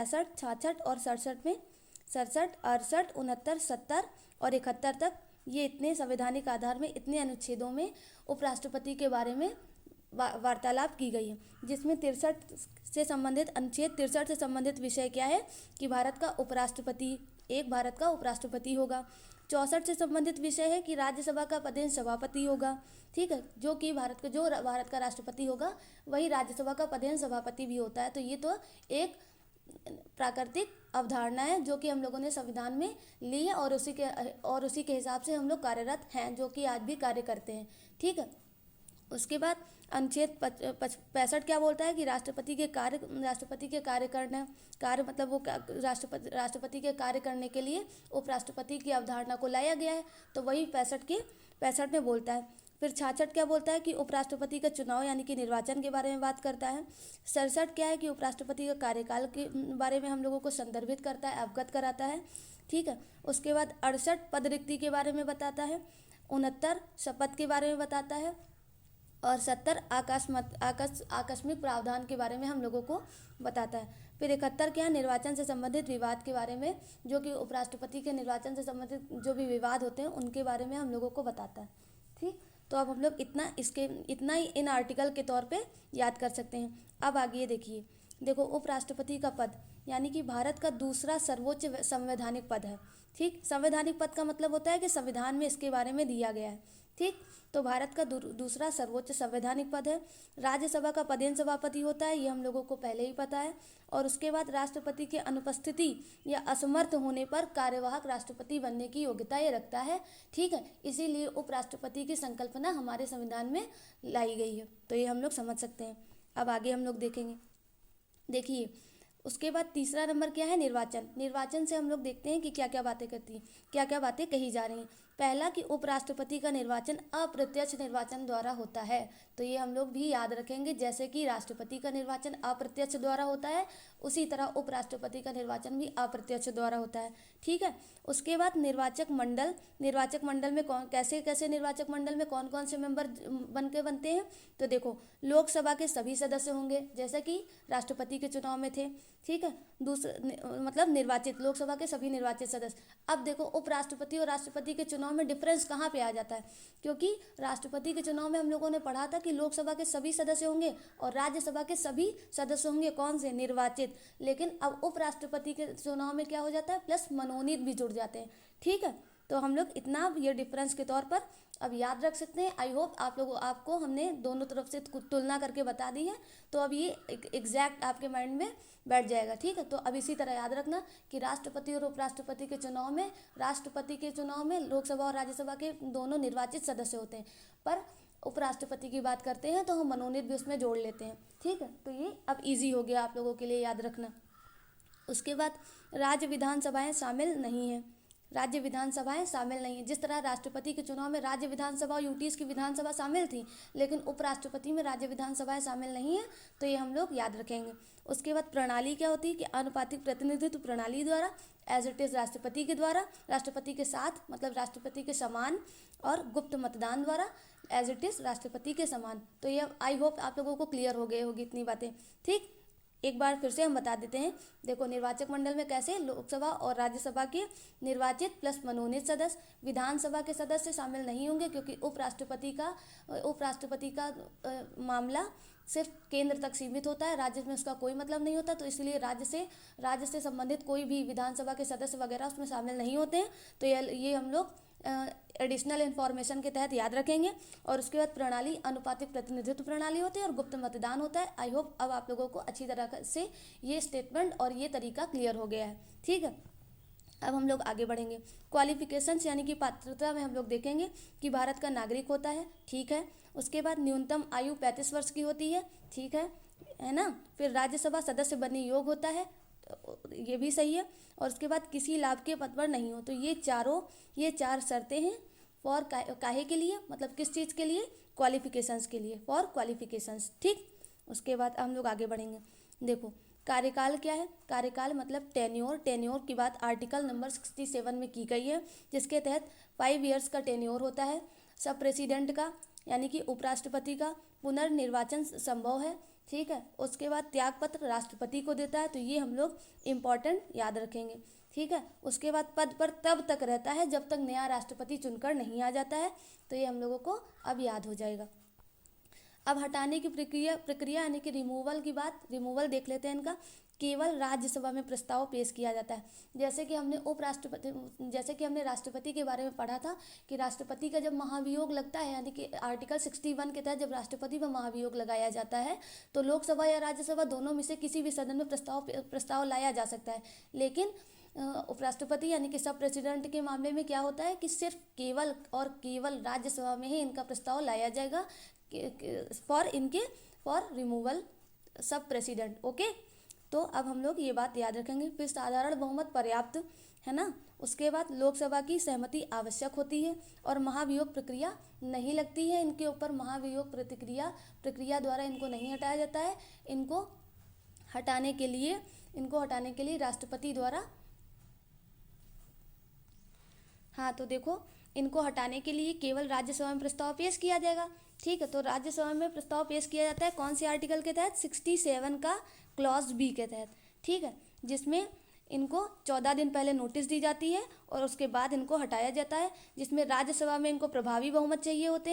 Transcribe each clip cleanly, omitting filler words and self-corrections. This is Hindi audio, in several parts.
65, 66 और 67 में 67, 68, 69, 70 और 71 तक ये इतने संवैधानिक आधार में इतने अनुच्छेदों में उपराष्ट्रपति के बारे में वार्तालाप की गई है, जिसमें 63 से संबंधित अनुच्छेद 63 से संबंधित विषय क्या है कि भारत का उपराष्ट्रपति, एक भारत का उपराष्ट्रपति होगा। 64 से संबंधित विषय है कि राज्यसभा का पदेन सभापति होगा, ठीक है, जो कि भारत का राष्ट्रपति होगा वही राज्यसभा का पदेन सभापति भी होता है। तो ये तो एक प्राकृतिक अवधारणा है जो कि हम लोगों ने संविधान में ली है और उसी के हिसाब से हम लोग कार्यरत हैं, जो कि आज भी कार्य करते हैं, ठीक है। उसके बाद अनुच्छेद 65 क्या बोलता है कि राष्ट्रपति के मतलब वो राष्ट्रपति के कार्य करने के लिए उपराष्ट्रपति की अवधारणा को लाया गया है, तो वही 65 में बोलता है। फिर 66 क्या बोलता है कि उपराष्ट्रपति का चुनाव यानी कि निर्वाचन के बारे में बात करता है। 67 क्या है कि उपराष्ट्रपति का कार्यकाल के बारे में हम लोगों को संदर्भित करता है, अवगत कराता है, ठीक है। उसके बाद 68 पद रिक्ति के बारे में बताता है, 69 शपथ के बारे में बताता है और 70 आकस्मिक प्रावधान के बारे में हम लोगों को बताता है। फिर 71 क्या है, निर्वाचन से संबंधित विवाद के बारे में, जो कि उपराष्ट्रपति के निर्वाचन से संबंधित जो भी विवाद होते हैं उनके बारे में हम लोगों को बताता है, ठीक। तो अब हम लोग इतना ही इन आर्टिकल के तौर पे याद कर सकते हैं। अब आगे देखिए, देखो उपराष्ट्रपति का पद यानी कि भारत का दूसरा सर्वोच्च संवैधानिक पद है, ठीक। संवैधानिक पद का मतलब होता है कि संविधान में इसके बारे में दिया गया है, ठीक। तो भारत का दूसरा सर्वोच्च संवैधानिक पद है। राज्यसभा का पदेन सभापति होता है, ये हम लोगों को पहले ही पता है। और उसके बाद राष्ट्रपति के अनुपस्थिति या असमर्थ होने पर कार्यवाहक राष्ट्रपति बनने की योग्यता ये रखता है, ठीक है। इसीलिए उपराष्ट्रपति की संकल्पना हमारे संविधान में लाई गई है, तो ये हम लोग समझ सकते हैं। अब आगे हम लोग देखेंगे, देखिए उसके बाद तीसरा नंबर क्या है, निर्वाचन। निर्वाचन से हम लोग देखते हैं कि क्या क्या बातें करती हैं, क्या क्या बातें कही जा रही हैं। पहला कि उपराष्ट्रपति का निर्वाचन अप्रत्यक्ष निर्वाचन द्वारा होता है, तो ये हम लोग भी याद रखेंगे। जैसे कि राष्ट्रपति का निर्वाचन अप्रत्यक्ष द्वारा होता है, उसी तरह उपराष्ट्रपति का निर्वाचन भी अप्रत्यक्ष द्वारा होता है, ठीक है। उसके बाद निर्वाचक मंडल में कैसे निर्वाचक मंडल में कौन कौन से मेंबर बनते हैं, तो देखो लोकसभा के सभी सदस्य होंगे जैसे कि राष्ट्रपति के चुनाव में थे, ठीक है। मतलब निर्वाचित लोकसभा के सभी निर्वाचित सदस्य। अब देखो उपराष्ट्रपति और राष्ट्रपति के चुनाव में डिफरेंस कहाँ पे आ जाता है, क्योंकि राष्ट्रपति के चुनाव में हम लोगों ने पढ़ा था कि लोकसभा के सभी सदस्य होंगे और राज्यसभा के सभी सदस्य होंगे, कौन से, निर्वाचित। लेकिन अब उपराष्ट्रपति के चुनाव में क्या हो जाता है, प्लस मनोनीत भी जुड़ जाते हैं, ठीक है। तो हम लोग इतना ये डिफरेंस के तौर पर अब याद रख सकते हैं। आई होप आपको हमने दोनों तरफ से तुलना करके बता दी है, तो अब ये एग्जैक्ट आपके माइंड में बैठ जाएगा, ठीक है। तो अब इसी तरह याद रखना कि राष्ट्रपति और उपराष्ट्रपति के चुनाव में, राष्ट्रपति के चुनाव में लोकसभा और राज्यसभा के दोनों निर्वाचित सदस्य होते हैं, पर उपराष्ट्रपति की बात करते हैं तो हम मनोनीत भी उसमें जोड़ लेते हैं, ठीक है। तो ये अब ईजी हो गया आप लोगों के लिए याद रखना। उसके बाद राज्य विधानसभाएं शामिल नहीं हैं, राज्य विधानसभाएं शामिल नहीं है। जिस तरह राष्ट्रपति के चुनाव में राज्य विधानसभा और यूटीज की विधानसभा शामिल थी, लेकिन उपराष्ट्रपति में राज्य विधानसभाएं शामिल नहीं है, तो ये हम लोग याद रखेंगे। उसके बाद प्रणाली क्या होती है कि आनुपातिक प्रतिनिधित्व प्रणाली द्वारा, एज इट इज राष्ट्रपति के द्वारा, राष्ट्रपति के साथ मतलब राष्ट्रपति के समान, और गुप्त मतदान द्वारा, एज इट इज राष्ट्रपति के समान। तो ये आई होप आप लोगों को क्लियर हो गए होगी इतनी बातें, ठीक। एक बार फिर से हम बता देते हैं। देखो निर्वाचक मंडल में कैसे लोकसभा और राज्यसभा के निर्वाचित प्लस मनोनीत सदस्य, विधानसभा के सदस्य शामिल नहीं होंगे क्योंकि उपराष्ट्रपति का मामला सिर्फ केंद्र तक सीमित होता है, राज्य में उसका कोई मतलब नहीं होता, तो इसलिए राज्य से संबंधित कोई भी विधानसभा के सदस्य वगैरह उसमें शामिल नहीं होते हैं। तो ये हम लोग एडिशनल इन्फॉर्मेशन के तहत याद रखेंगे। और उसके बाद प्रणाली अनुपातिक प्रतिनिधित्व प्रणाली होती है और गुप्त मतदान होता है। आई होप अब आप लोगों को अच्छी तरह से ये स्टेटमेंट और ये तरीका क्लियर हो गया है, ठीक है। अब हम लोग आगे बढ़ेंगे। क्वालिफिकेशंस यानी कि पात्रता में हम लोग देखेंगे कि भारत का नागरिक होता है, ठीक है। उसके बाद न्यूनतम आयु 35 वर्ष की होती है, ठीक है ना। फिर राज्यसभा सदस्य बनने योग्य होता है, ये भी सही है। और उसके बाद किसी लाभ के पद पर नहीं हो, तो ये चार शर्तें हैं फॉर काहे के लिए, मतलब किस चीज़ के लिए, क्वालिफिकेशंस के लिए, फॉर क्वालिफिकेशंस, ठीक। उसके बाद हम लोग आगे बढ़ेंगे। देखो कार्यकाल क्या है, कार्यकाल मतलब टेन्योर की बात आर्टिकल नंबर 67 में की गई है, जिसके तहत 5 ईयर्स का टेन्योर होता है। सब प्रेसिडेंट का यानी कि उपराष्ट्रपति का पुनर्निर्वाचन संभव है, ठीक है। उसके बाद त्यागपत्र राष्ट्रपति को देता है, तो ये हम लोग इम्पॉर्टेंट याद रखेंगे, ठीक है। उसके बाद पद पर तब तक रहता है जब तक नया राष्ट्रपति चुनकर नहीं आ जाता है, तो ये हम लोगों को अब याद हो जाएगा। अब हटाने की प्रक्रिया यानी कि रिमूवल की बात, रिमूवल देख लेते हैं इनका। केवल राज्यसभा में प्रस्ताव पेश किया जाता है। जैसे कि हमने राष्ट्रपति के बारे में पढ़ा था कि राष्ट्रपति का जब महाभियोग लगता है, यानी कि आर्टिकल 61 के तहत जब राष्ट्रपति पर महाभियोग लगाया जाता है, तो लोकसभा या राज्यसभा दोनों में से किसी भी सदन में प्रस्ताव लाया जा सकता है। लेकिन उपराष्ट्रपति यानी कि सब प्रेसिडेंट के मामले में क्या होता है कि सिर्फ केवल और केवल राज्यसभा में ही इनका प्रस्ताव लाया जाएगा फॉर रिमूवल सब प्रेसिडेंट। ओके, तो अब हम लोग ये बात याद रखेंगे। फिर साधारण बहुमत पर्याप्त है ना। उसके बाद लोकसभा की सहमति आवश्यक होती है और महाभियोग प्रक्रिया नहीं लगती है इनके ऊपर। महाभियोग प्रक्रिया द्वारा इनको नहीं हटाया जाता है। इनको हटाने के लिए राष्ट्रपति द्वारा, हाँ तो देखो, इनको हटाने के लिए केवल राज्यसभा में प्रस्ताव पेश किया जाएगा, ठीक है। तो राज्यसभा में प्रस्ताव पेश किया जाता है कौन से आर्टिकल के तहत? 67 का क्लॉज बी के तहत, ठीक है, जिसमें इनको 14 दिन पहले नोटिस दी जाती है और उसके बाद इनको हटाया जाता है। जिसमें राज्यसभा में इनको प्रभावी बहुमत चाहिए होते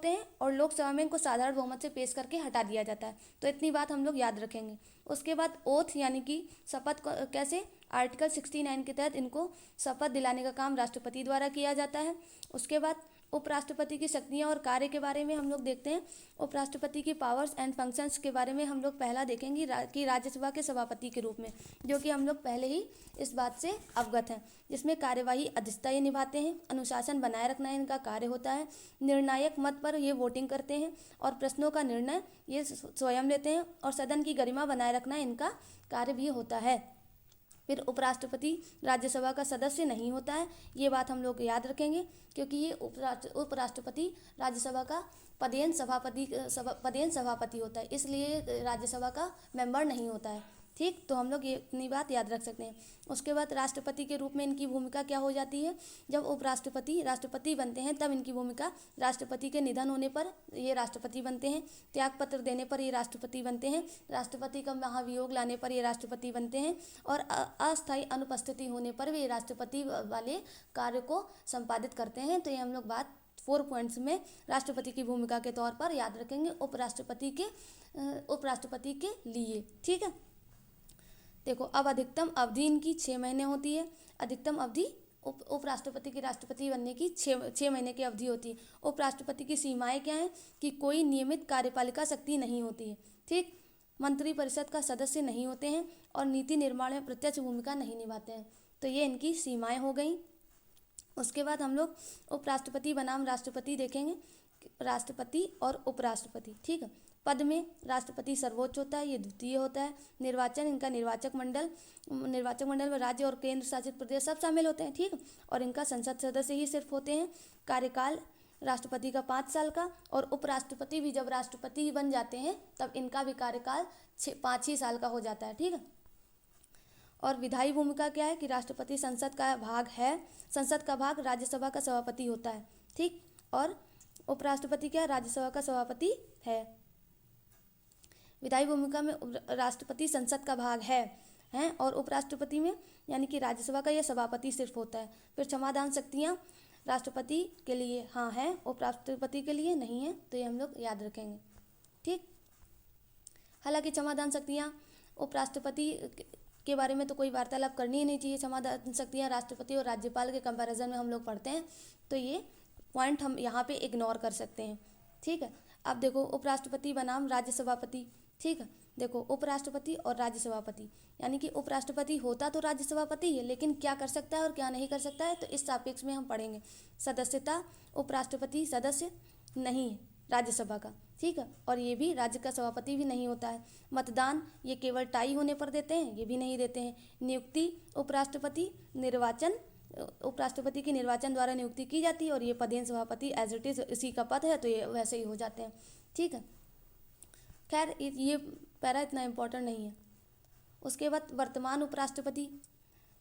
हैं और लोकसभा में इनको साधारण बहुमत से पेश करके हटा दिया जाता है। तो इतनी बात हम लोग याद रखेंगे। उसके बाद ओथ यानी कि शपथ कैसे? आर्टिकल 69 के तहत इनको शपथ दिलाने का काम राष्ट्रपति द्वारा किया जाता है। उसके बाद उपराष्ट्रपति की शक्तियाँ और कार्य के बारे में हम लोग देखते हैं। उपराष्ट्रपति की पावर्स एंड फंक्शंस के बारे में हम लोग पहला देखेंगे कि राज्यसभा के सभापति के रूप में, जो कि हम लोग पहले ही इस बात से अवगत हैं। जिसमें कार्यवाही अध्यक्षता ये निभाते हैं, अनुशासन बनाए रखना इनका कार्य होता है, निर्णायक मत पर ये वोटिंग करते हैं और प्रश्नों का निर्णय ये स्वयं लेते हैं और सदन की गरिमा बनाए रखना इनका कार्य भी होता है। फिर उपराष्ट्रपति राज्यसभा का सदस्य नहीं होता है, ये बात हम लोग याद रखेंगे, क्योंकि ये उपराष्ट्रपति राज्यसभा का पदेन सभापति होता है, इसलिए राज्यसभा का मेंबर नहीं होता है, ठीक। तो हम लोग ये इतनी बात याद रख सकते हैं। उसके बाद राष्ट्रपति के रूप में इनकी भूमिका क्या हो जाती है? जब उपराष्ट्रपति राष्ट्रपति बनते हैं तब इनकी भूमिका, राष्ट्रपति के निधन होने पर ये राष्ट्रपति बनते हैं, त्यागपत्र देने पर ये राष्ट्रपति बनते हैं, राष्ट्रपति का महाभियोग लाने पर ये राष्ट्रपति बनते हैं और अस्थायी अनुपस्थिति होने पर वे राष्ट्रपति वाले कार्य को संपादित करते हैं। तो ये हम लोग बात 4 पॉइंट्स में राष्ट्रपति की भूमिका के तौर पर याद रखेंगे उपराष्ट्रपति के लिए, ठीक है। देखो, अब अधिकतम अवधि इनकी 6 महीने होती है। अधिकतम अवधि उपराष्ट्रपति की राष्ट्रपति बनने की 6 महीने की अवधि होती है। उपराष्ट्रपति की सीमाएं क्या हैं? कि कोई नियमित कार्यपालिका शक्ति नहीं होती है, ठीक। मंत्रिपरिषद का सदस्य नहीं होते हैं और नीति निर्माण में प्रत्यक्ष भूमिका नहीं निभाते हैं। तो ये इनकी सीमाएं हो गई। उसके बाद हम लोग उपराष्ट्रपति बनाम राष्ट्रपति देखेंगे, राष्ट्रपति और उपराष्ट्रपति, ठीक है। पद में राष्ट्रपति सर्वोच्च होता है, ये द्वितीय होता है। निर्वाचन, इनका निर्वाचक मंडल में राज्य और केंद्र शासित प्रदेश सब शामिल होते हैं, ठीक। और इनका संसद सदस्य ही सिर्फ होते हैं। कार्यकाल राष्ट्रपति का 5 साल का और उपराष्ट्रपति भी जब राष्ट्रपति बन जाते हैं तब इनका भी कार्यकाल 5 ही साल का हो जाता है, ठीक है। और विधायी भूमिका क्या है? कि राष्ट्रपति संसद का भाग राज्यसभा का सभापति होता है, ठीक। और उपराष्ट्रपति क्या? राज्यसभा का सभापति है। विधायी भूमिका में राष्ट्रपति संसद का भाग है और उपराष्ट्रपति में यानी कि राज्यसभा का यह सभापति सिर्फ होता है। फिर क्षमादान शक्तियाँ राष्ट्रपति के लिए हाँ है, उपराष्ट्रपति के लिए नहीं है, तो ये हम लोग याद रखेंगे, ठीक। हालांकि क्षमादान शक्तियाँ उपराष्ट्रपति के बारे में तो कोई वार्तालाप करनी ही नहीं चाहिए। क्षमादान शक्तियाँ राष्ट्रपति और राज्यपाल के कंपैरिजन में हम लोग पढ़ते हैं, तो ये पॉइंट हम यहाँ पे इग्नोर कर सकते हैं, ठीक है। अब देखो, उपराष्ट्रपति बनाम राज्य सभापति, ठीक है। देखो, उपराष्ट्रपति और राज्य सभापति, यानी कि उपराष्ट्रपति होता तो राज्य सभापति है, लेकिन क्या कर सकता है और क्या नहीं कर सकता है, तो इस सापेक्ष में हम पढ़ेंगे। सदस्यता, उपराष्ट्रपति सदस्य नहीं है राज्यसभा का, ठीक है। और ये भी राज्य का सभापति भी नहीं होता है। मतदान ये केवल टाई होने पर देते हैं, ये भी नहीं देते हैं। नियुक्ति, उपराष्ट्रपति की निर्वाचन द्वारा नियुक्ति की जाती है और ये पदेन सभापति एज इट इज इसी का पद है, तो ये वैसे ही हो जाते हैं, ठीक है। खैर, ये पैरा इतना इम्पोर्टेंट नहीं है। उसके बाद वर्तमान उपराष्ट्रपति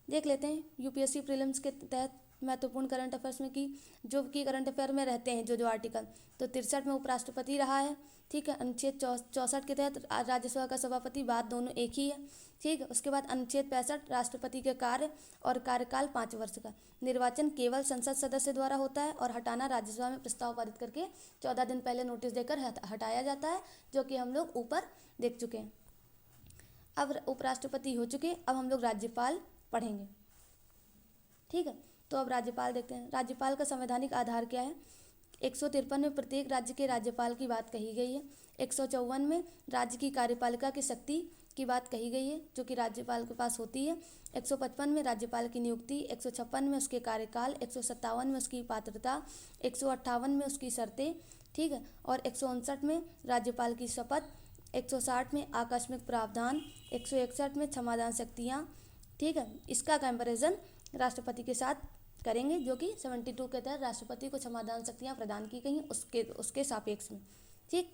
देख लेते हैं। यूपीएससी प्रीलिम्स के तहत महत्वपूर्ण करंट अफेयर्स में की जो कि करंट अफेयर में रहते हैं जो आर्टिकल, तो 63 में उपराष्ट्रपति रहा है। ठीक है, अनुच्छेद 64 के तहत राज्यसभा का सभापति बाद दोनों एक ही है। ठीक है, उसके बाद अनुच्छेद 65 राष्ट्रपति के कार्य और कार्यकाल 5 वर्ष का। निर्वाचन केवल संसद सदस्य द्वारा होता है और हटाना राज्यसभा में प्रस्ताव पारित करके 14 दिन पहले नोटिस देकर हटाया जाता है, जो कि हम लोग ऊपर देख चुके हैं। अब उपराष्ट्रपति हो चुके, अब हम लोग राज्यपाल पढ़ेंगे। ठीक है, तो अब राज्यपाल देखते हैं। राज्यपाल का संवैधानिक आधार क्या है? 153 में प्रत्येक राज्य के राज्यपाल की बात कही गई है। 154 में राज्य की कार्यपालिका की शक्ति की बात कही गई है जो कि राज्यपाल के पास होती है। 155 में राज्यपाल की नियुक्ति, 156 में उसके कार्यकाल, 157 में उसकी पात्रता, 158 में उसकी शर्तें। ठीक है, और 159 में राज्यपाल की शपथ, 160 में आकस्मिक प्रावधान, 161 में क्षमादान शक्तियाँ। ठीक है, इसका कंपैरिजन राष्ट्रपति के साथ करेंगे जो कि 72 के तहत राष्ट्रपति को क्षमादान शक्तियाँ प्रदान की गई उसके सापेक्ष में। ठीक,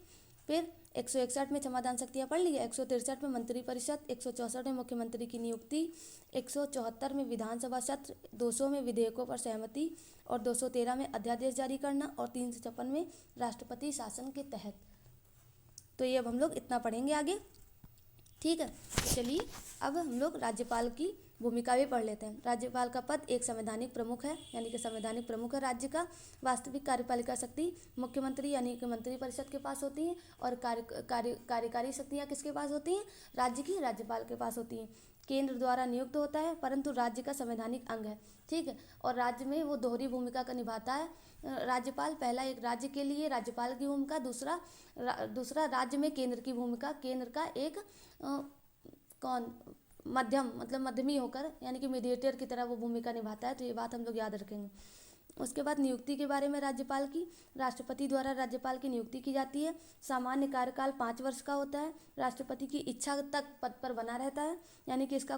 फिर 161 में क्षमादान शक्तियाँ पढ़ ली है। 163 में मंत्रिपरिषद, 164 में मुख्यमंत्री की नियुक्ति, 174 में विधानसभा सत्र, 200 में विधेयकों पर सहमति और 213 में अध्यादेश जारी करना और 356 में राष्ट्रपति शासन के तहत। तो ये अब हम लोग इतना पढ़ेंगे आगे। ठीक है, तो चलिए अब हम लोग राज्यपाल की भूमिका भी पढ़ लेते हैं। राज्यपाल का पद एक संवैधानिक प्रमुख है, यानी कि संवैधानिक प्रमुख है राज्य का। वास्तविक कार्यपालिका शक्ति मुख्यमंत्री यानी कि मंत्रिपरिषद के पास होती है और कार्यकारी शक्तियाँ किसके पास होती हैं? राज्य की राज्यपाल के पास होती हैं। केंद्र द्वारा नियुक्त होता है परंतु राज्य का संवैधानिक अंग है। ठीक है, और राज्य में वो दोहरी भूमिका का निभाता है। राज्यपाल पहला एक राज्य के लिए राज्यपाल की भूमिका, दूसरा राज्य में केंद्र की भूमिका, केंद्र का एक मध्यम मतलब मध्यमी होकर यानी कि मीडिएटर की तरह वो भूमिका निभाता है। तो ये बात हम लोग याद रखेंगे। उसके बाद नियुक्ति के बारे में राज्यपाल की, राष्ट्रपति द्वारा राज्यपाल की नियुक्ति की जाती है। सामान्य कार्यकाल 5 वर्ष का होता है। राष्ट्रपति की इच्छा तक पद पर बना रहता है, यानी कि इसका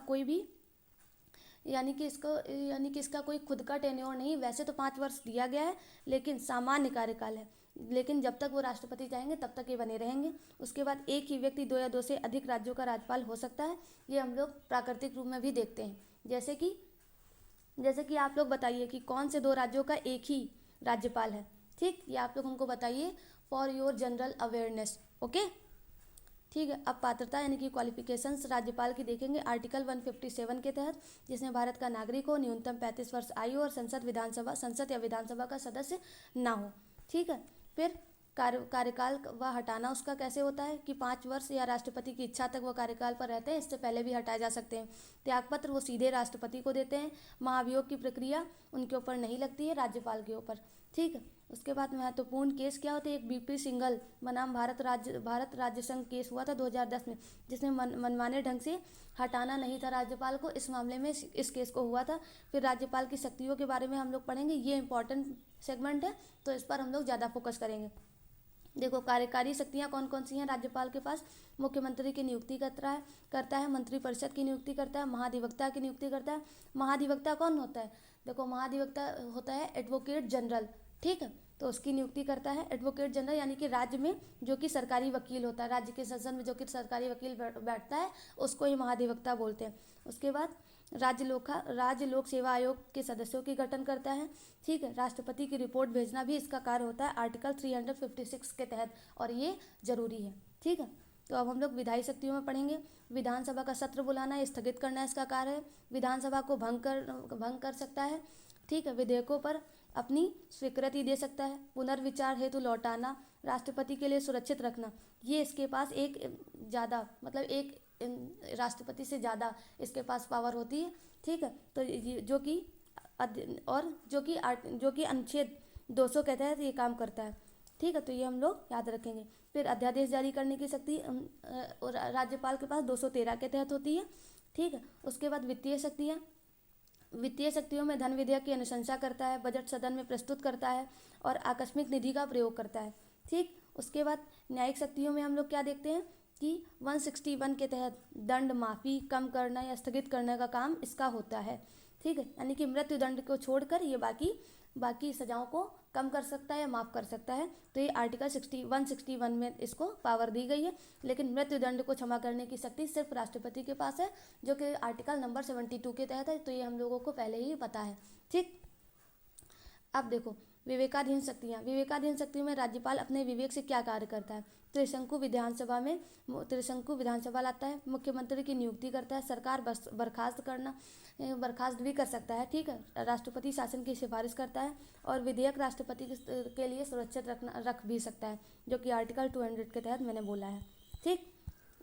कोई खुद का टेन्योर नहीं। वैसे तो 5 वर्ष दिया गया है लेकिन सामान्य कार्यकाल है, लेकिन जब तक वो राष्ट्रपति चाहेंगे तब तक ये बने रहेंगे। उसके बाद एक ही व्यक्ति 2 या 2 से अधिक राज्यों का राज्यपाल हो सकता है। ये हम लोग प्राकृतिक रूप में भी देखते हैं। जैसे कि आप लोग बताइए कि कौन से 2 राज्यों का एक ही राज्यपाल है। ठीक, ये आप लोग हमको बताइए for your general awareness. Okay, ठीक है। अब पात्रता यानी कि क्वालिफिकेशंस राज्यपाल की देखेंगे आर्टिकल 157 के तहत, जिसमें भारत का नागरिक हो, न्यूनतम 35 वर्ष आयु और संसद या विधानसभा का सदस्य ना हो। ठीक है, फिर कार्यकाल व हटाना उसका कैसे होता है कि 5 वर्ष या राष्ट्रपति की इच्छा तक वो कार्यकाल पर रहते हैं, इससे पहले भी हटाए जा सकते हैं। त्यागपत्र वो सीधे राष्ट्रपति को देते हैं। महाभियोग की प्रक्रिया उनके ऊपर नहीं लगती है, राज्यपाल के ऊपर। ठीक है, उसके बाद महत्वपूर्ण केस क्या होते हैं? एक बीपी सिंघल बनाम भारत राज्य संघ केस हुआ था 2010 में, जिसमें मनमाने ढंग से हटाना नहीं था राज्यपाल को। इस मामले में इस केस को हुआ था। फिर राज्यपाल की शक्तियों के बारे में हम लोग पढ़ेंगे। ये इंपॉर्टेंट सेगमेंट है तो इस पर हम लोग ज़्यादा फोकस करेंगे। देखो, कार्यकारी शक्तियाँ कौन कौन सी हैं राज्यपाल के पास? मुख्यमंत्री की नियुक्ति करता है, मंत्रिपरिषद की नियुक्ति करता है, महाधिवक्ता की नियुक्ति करता है। महाधिवक्ता कौन होता है? देखो, महाधिवक्ता होता है एडवोकेट जनरल। ठीक है, तो उसकी नियुक्ति करता है एडवोकेट जनरल, यानी कि राज्य में जो कि सरकारी वकील होता है, राज्य के सदन में जो कि सरकारी वकील बैठता है उसको ही महाधिवक्ता बोलते हैं। उसके बाद राज्य लोक सेवा आयोग के सदस्यों की गठन करता है। ठीक है, राष्ट्रपति की रिपोर्ट भेजना भी इसका कार्य होता है आर्टिकल 356 के तहत, और ये जरूरी है। ठीक है, तो अब हम लोग विधायी शक्तियों में पढ़ेंगे। विधानसभा का सत्र बुलाना या स्थगित करना इसका कार्य है। विधानसभा को भंग कर सकता है। ठीक है, विधेयकों पर अपनी स्वीकृति दे सकता है। पुनर्विचार हेतु लौटाना, राष्ट्रपति के लिए सुरक्षित रखना, ये इसके पास एक राष्ट्रपति से ज़्यादा इसके पास पावर होती है। ठीक है, तो जो कि अनुच्छेद 200 के तहत ये काम करता है। ठीक है, तो ये हम लोग याद रखेंगे। फिर अध्यादेश जारी करने की शक्ति राज्यपाल के पास 213 के तहत होती है। ठीक है, उसके बाद वित्तीय शक्तियों में धन विधेयक की अनुशंसा करता है, बजट सदन में प्रस्तुत करता है और आकस्मिक निधि का प्रयोग करता है। ठीक, उसके बाद न्यायिक शक्तियों में हम लोग क्या देखते हैं कि 161 के तहत दंड माफ़ी, कम करना या स्थगित करने का काम इसका होता है। ठीक है, यानी कि मृत्यु दंड को छोड़कर ये बाकी सजाओं को कम कर सकता है या माफ़ कर सकता है। तो ये आर्टिकल 161 में इसको पावर दी गई है, लेकिन मृत्यु दंड को क्षमा करने की शक्ति सिर्फ राष्ट्रपति के पास है, जो कि आर्टिकल नंबर 72 के तहत है। तो ये हम लोगों को पहले ही पता है। ठीक, अब देखो, विवेकाधीन शक्तियों में राज्यपाल अपने विवेक से क्या कार्य करता है। त्रिशंकु विधानसभा लाता है, मुख्यमंत्री की नियुक्ति करता है, सरकार बर्खास्त भी कर सकता है, ठीक है। राष्ट्रपति शासन की सिफारिश करता है और विधेयक राष्ट्रपति के लिए सुरक्षित रख भी सकता है, जो कि आर्टिकल 200 के तहत मैंने बोला है, ठीक।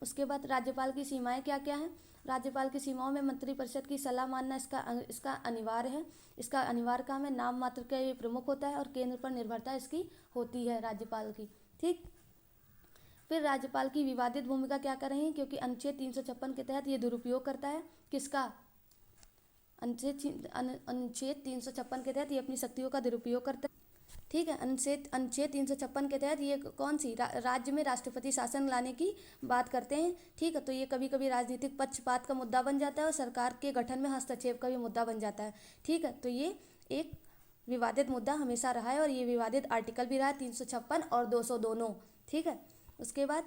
उसके बाद राज्यपाल की सीमाएं क्या क्या हैं। राज्यपाल की सीमाओं में मंत्रिपरिषद की सलाह मानना इसका अनिवार्य है। इसका अनिवार्य काम है, नाम मात्र का ये प्रमुख होता है और केंद्र पर निर्भरता इसकी होती है राज्यपाल की, ठीक। फिर राज्यपाल की विवादित भूमिका क्या कर रही है, क्योंकि अनुच्छेद 356 के तहत ये दुरुपयोग करता है किसका, अनुच्छेद 356 के तहत ये अपनी शक्तियों का दुरुपयोग करता है, ठीक है। अनुच्छेद 356 के तहत ये कौन सी राज्य में राष्ट्रपति शासन लाने की बात करते हैं, ठीक है। तो ये कभी कभी राजनीतिक पक्षपात का मुद्दा बन जाता है और सरकार के गठन में हस्तक्षेप का भी मुद्दा बन जाता है, ठीक है। तो ये एक विवादित मुद्दा हमेशा रहा है और ये विवादित आर्टिकल भी रहा है 356 और 200 दोनों, ठीक है। उसके बाद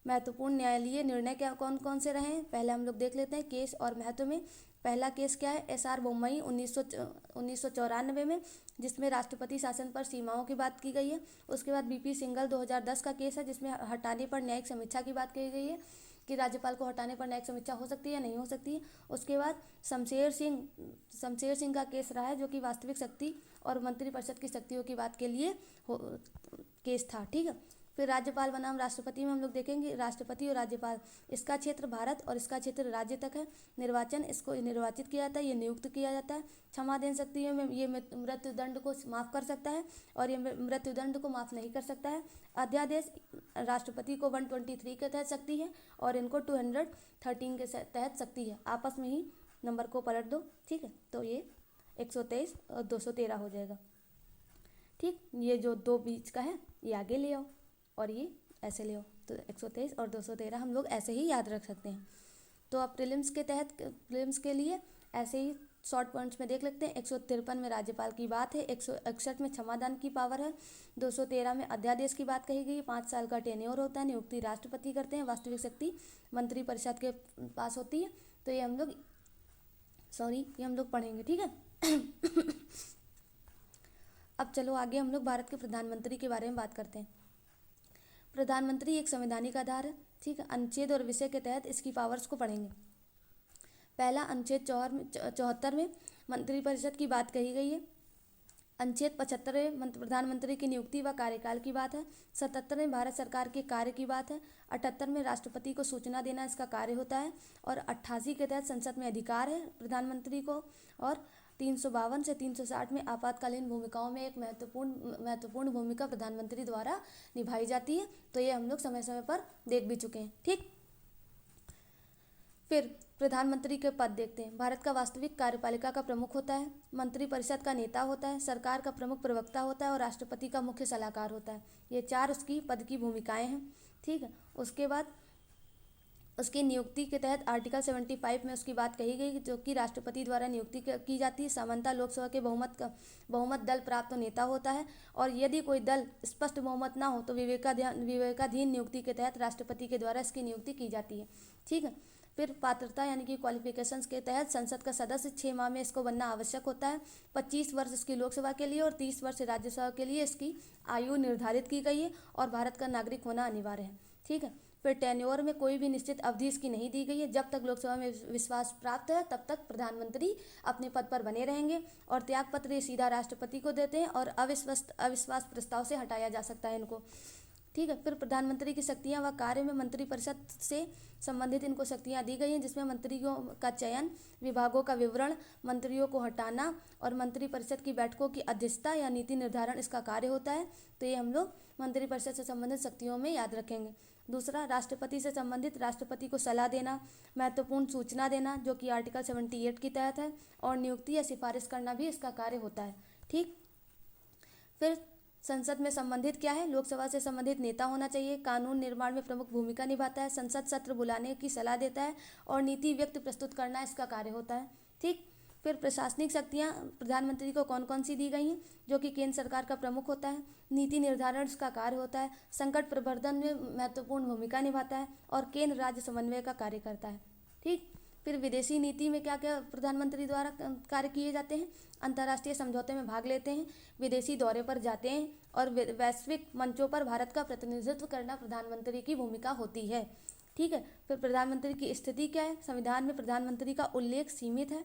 महत्वपूर्ण न्यायालयीय निर्णय क्या कौन कौन से रहे हैं, पहले हम लोग देख लेते हैं केस और महत्व में। पहला केस क्या है, SR बोम्मई 1994 में, जिसमें राष्ट्रपति शासन पर सीमाओं की बात की गई है। उसके बाद BP सिंघल 2010 का केस है, जिसमें हटाने पर न्यायिक समीक्षा की बात कही गई है कि राज्यपाल को हटाने पर न्यायिक समीक्षा हो सकती है या नहीं हो सकती है। उसके बाद शमशेर सिंह का केस रहा है, जो कि वास्तविक शक्ति और मंत्रिपरिषद की शक्तियों की बात के लिए केस था, ठीक है। फिर राज्यपाल बनाम राष्ट्रपति में हम लोग देखेंगे राष्ट्रपति और राज्यपाल, इसका क्षेत्र भारत और इसका क्षेत्र राज्य तक है। निर्वाचन, इसको निर्वाचित किया जाता है, ये नियुक्त किया जाता है। क्षमा दे सकती है, ये मृत्युदंड को माफ़ कर सकता है और ये मृत्युदंड को माफ़ नहीं कर सकता है। अध्यादेश राष्ट्रपति को 123 के तहत शक्ति है और इनको 213 के तहत शक्ति है। आपस में ही नंबर को पलट दो, ठीक है। तो ये 123 और 213 हो जाएगा, ठीक। ये जो दो बीच का है ये आगे ले आओ और ये ऐसे ले आओ, तो 123 और 213 हम लोग ऐसे ही याद रख सकते हैं। तो अब प्रीलिम्स के लिए ऐसे ही शॉर्ट पॉइंट्स में देख लेते हैं। 153 में राज्यपाल की बात है, 161 में क्षमादान की पावर है, 213 में अध्यादेश की बात कही गई है, 5 साल का टेन्योर होता है, नियुक्ति राष्ट्रपति करते हैं, वास्तविक शक्ति मंत्रिपरिषद के पास होती है। तो ये हम लोग पढ़ेंगे, ठीक है। अब चलो आगे हम लोग भारत के प्रधानमंत्री के बारे में बात करते हैं। प्रधानमंत्री एक संवैधानिक आधार है, ठीक है। अनुच्छेद और विषय के तहत इसकी पावर्स को पढ़ेंगे। पहला, अनुच्छेद 74 में मंत्रिपरिषद की बात कही गई है। अनुच्छेद 75 में प्रधानमंत्री की नियुक्ति व कार्यकाल की बात है। 77 में भारत सरकार के कार्य की बात है। 78 में राष्ट्रपति को सूचना देना इसका कार्य होता है और 88 के तहत संसद में अधिकार है प्रधानमंत्री को। और 352 से 360 में आपातकालीन भूमिकाओं में एक महत्वपूर्ण भूमिका प्रधानमंत्री द्वारा निभाई जाती है। तो ये हम लोग समय समय पर देख भी चुके हैं, ठीक। फिर प्रधानमंत्री के पद देखते हैं। भारत का वास्तविक कार्यपालिका का प्रमुख होता है, मंत्रिपरिषद का नेता होता है, सरकार का प्रमुख प्रवक्ता होता है और राष्ट्रपति का मुख्य सलाहकार होता है। ये 4 उसकी पद की भूमिकाएं हैं, ठीक है। उसके बाद उसकी नियुक्ति के तहत आर्टिकल 75 में उसकी बात कही गई, जो कि राष्ट्रपति द्वारा नियुक्ति की जाती है। सामान्यतः लोकसभा के बहुमत दल प्राप्त नेता होता है और यदि कोई दल स्पष्ट बहुमत ना हो तो विवेकाधीन नियुक्ति के तहत राष्ट्रपति के द्वारा इसकी नियुक्ति की जाती है, ठीक है। फिर पात्रता यानी कि क्वालिफिकेशंस के तहत संसद का सदस्य 6 माह में इसको बनना आवश्यक होता है। 25 वर्ष इसकी लोकसभा के लिए और 30 वर्ष राज्यसभा के लिए इसकी आयु निर्धारित की गई है और भारत का नागरिक होना अनिवार्य है, ठीक है। फिर टेन्योर में कोई भी निश्चित अवधि इसकी नहीं दी गई है। जब तक लोकसभा में विश्वास प्राप्त है तब तक प्रधानमंत्री अपने पद पर बने रहेंगे और त्यागपत्र ये सीधा राष्ट्रपति को देते हैं और अविश्वास प्रस्ताव से हटाया जा सकता है इनको, ठीक है। फिर प्रधानमंत्री की शक्तियां व कार्य में मंत्रिपरिषद से संबंधित इनको शक्तियां दी गई हैं, जिसमें मंत्रियों का चयन, विभागों का विवरण, मंत्रियों को हटाना और मंत्रिपरिषद की बैठकों की अध्यक्षता या नीति निर्धारण इसका कार्य होता है। तो ये हम लोग मंत्रिपरिषद से संबंधित शक्तियों में याद रखेंगे। दूसरा, राष्ट्रपति से संबंधित राष्ट्रपति को सलाह देना, महत्वपूर्ण सूचना देना, जो कि आर्टिकल 78 के तहत है, और नियुक्ति या सिफारिश करना भी इसका कार्य होता है, ठीक। फिर संसद में संबंधित क्या है, लोकसभा से संबंधित नेता होना चाहिए, कानून निर्माण में प्रमुख भूमिका निभाता है, संसद सत्र बुलाने की सलाह देता है और नीति व्यक्त प्रस्तुत करना इसका कार्य होता है, ठीक। फिर प्रशासनिक शक्तियां प्रधानमंत्री को कौन कौन सी दी गई हैं, जो कि केंद्र सरकार का प्रमुख होता है, नीति निर्धारण इसका कार्य होता है, संकट प्रबंधन में महत्वपूर्ण भूमिका निभाता है और केंद्र राज्य समन्वय का कार्य करता है, ठीक। फिर विदेशी नीति में क्या क्या प्रधानमंत्री द्वारा कार्य किए जाते हैं, अंतर्राष्ट्रीय समझौते में भाग लेते हैं, विदेशी दौरे पर जाते हैं और वैश्विक मंचों पर भारत का प्रतिनिधित्व करना प्रधानमंत्री की भूमिका होती है। ठीक है। फिर प्रधानमंत्री की स्थिति क्या है, संविधान में प्रधानमंत्री का उल्लेख सीमित है,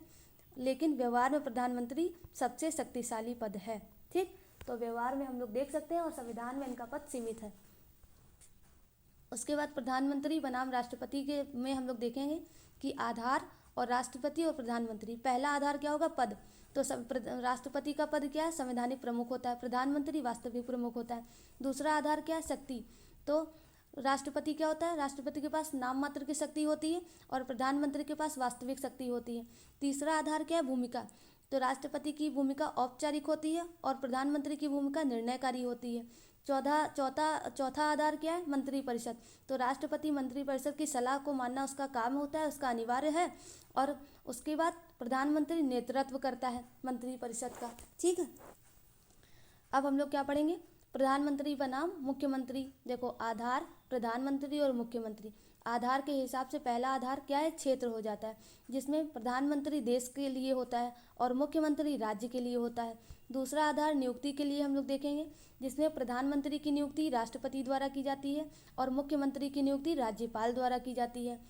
लेकिन व्यवहार में प्रधानमंत्री सबसे शक्तिशाली पद है। ठीक, तो व्यवहार में हम लोग देख सकते हैं और संविधान में इनका पद सीमित है। उसके बाद प्रधानमंत्री बनाम राष्ट्रपति के में हम लोग देखेंगे कि आधार और राष्ट्रपति और प्रधानमंत्री। पहला आधार क्या होगा, पद। तो राष्ट्रपति का पद क्या है, संवैधानिक प्रमुख होता है, प्रधानमंत्री वास्तविक प्रमुख होता है। दूसरा आधार क्या है, शक्ति। तो राष्ट्रपति क्या होता है, राष्ट्रपति के पास नाम मात्र की शक्ति होती है और प्रधानमंत्री के पास वास्तविक शक्ति होती है। तीसरा आधार क्या है, भूमिका। तो राष्ट्रपति की भूमिका औपचारिक होती है और प्रधानमंत्री की भूमिका निर्णयकारी होती है। चौथा आधार क्या है, मंत्रिपरिषद। तो राष्ट्रपति मंत्रिपरिषद की सलाह को मानना उसका काम होता है, उसका अनिवार्य है। और उसके बाद प्रधानमंत्री नेतृत्व करता है मंत्रिपरिषद का। ठीक है। अब हम लोग क्या पढ़ेंगे, प्रधानमंत्री बनाम मुख्यमंत्री। देखो, आधार, प्रधानमंत्री और मुख्यमंत्री। आधार के हिसाब से पहला आधार क्या है, क्षेत्र हो जाता है, जिसमें प्रधानमंत्री देश के लिए होता है और मुख्यमंत्री राज्य के लिए होता है। दूसरा आधार नियुक्ति के लिए हम लोग देखेंगे, जिसमें प्रधानमंत्री की नियुक्ति राष्ट्रपति द्वारा की जाती है और मुख्यमंत्री की नियुक्ति राज्यपाल द्वारा की जाती है।